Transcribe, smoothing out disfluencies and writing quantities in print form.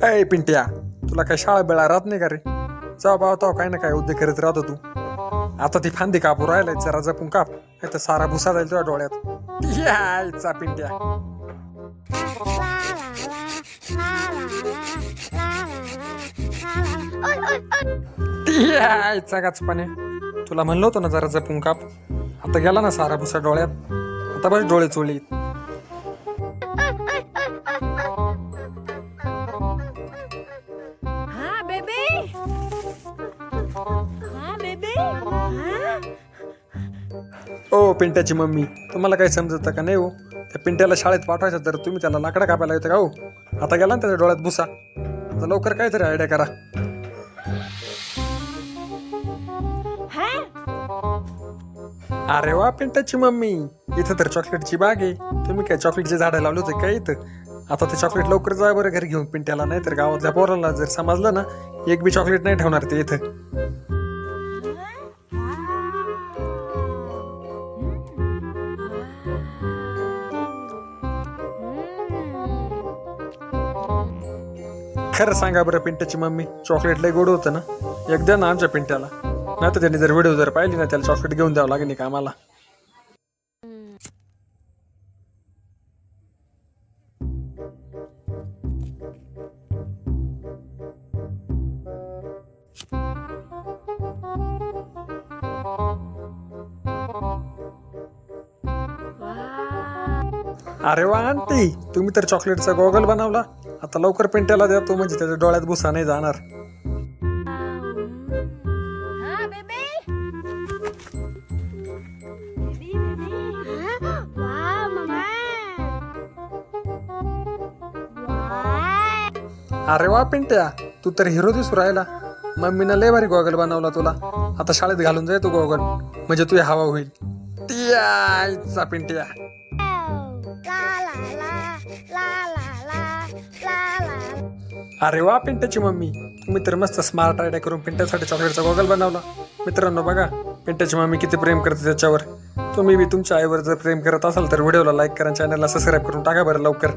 अय पिंट्या, तुला काय शाळा बेळा राहत नाही का रे? जाऊ बाबा तो काय ना काय उद्योग करत राहतो तू. आता ती फांदी कापू राहिलाय, जरा जपून काप, नाही तर सारा भुसा जाईल तुझ्या डोळ्यात. यायचा पिंट्या. यायचा गाचपाने, तुला म्हणलं होतं ना जरा जपून काप. आता गेला ना सारा भुसा डोळ्यात. आता बस डोळे चोळी. ओ पिंट्याची मम्मी, तुम्हाला काही समजत का नाही हो? त्या पिंट्याला शाळेत पाठवायचं तर तुम्ही त्याला लाकडा कापायला येतं का हो? आता गेला ना त्याच्या डोळ्यात भुसा. आता लवकर काहीतरी आयडिया करा. अरे वा पिंट्याची मम्मी, इथं तर चॉकलेटची बाग आहे. तुम्ही काय चॉकलेटची झाडं लावली होते का इथं? आता ते चॉकलेट लवकर जा बरं घरी घेऊन पिंट्याला, नाही तर गावातल्या पोराला जर समजलं ना, एक बी चॉकलेट नाही ठेवणार ते इथं. खरं सांगा बरं पिंट्याची मम्मी, चॉकलेट लय गोड होतं ना? एकदा ना आमच्या पिंट्याला, नाही तर त्याने जर व्हिडिओ जर पाहिली ना, त्याला चॉकलेट घेऊन द्यावं लागेल का आम्हाला? अरे वा आंटी, तुम्ही तर चॉकलेटचा गॉगल बनवला. आता लवकर पिंट्याला द्या तो, म्हणजे त्याच्या डोळ्यात भुसा नाही जाणार. अरे वा पिंट्या, तू तर हिरो दिसू राहिला. मम्मीनं लय भारी गॉगल बनवला तुला. आता शाळेत घालून जाय तू गॉगल, म्हणजे तुझी हवा होईल. यायचा पिंट्या. अरे वा पिंट्याची मम्मी, तुम्ही तर मस्त स्मार्ट आयडिया करून पिंट्यासाठी चॉकलेटचा गॉगल बनवला. मित्रांनो बघा, पिंट्याची मम्मी किती प्रेम करते त्याच्यावर. तुम्ही बी तुमच्या आईवर जर प्रेम करत असाल तर व्हिडिओला लाईक करा, चॅनलला सबस्क्राईब करून टाका बरं लवकर.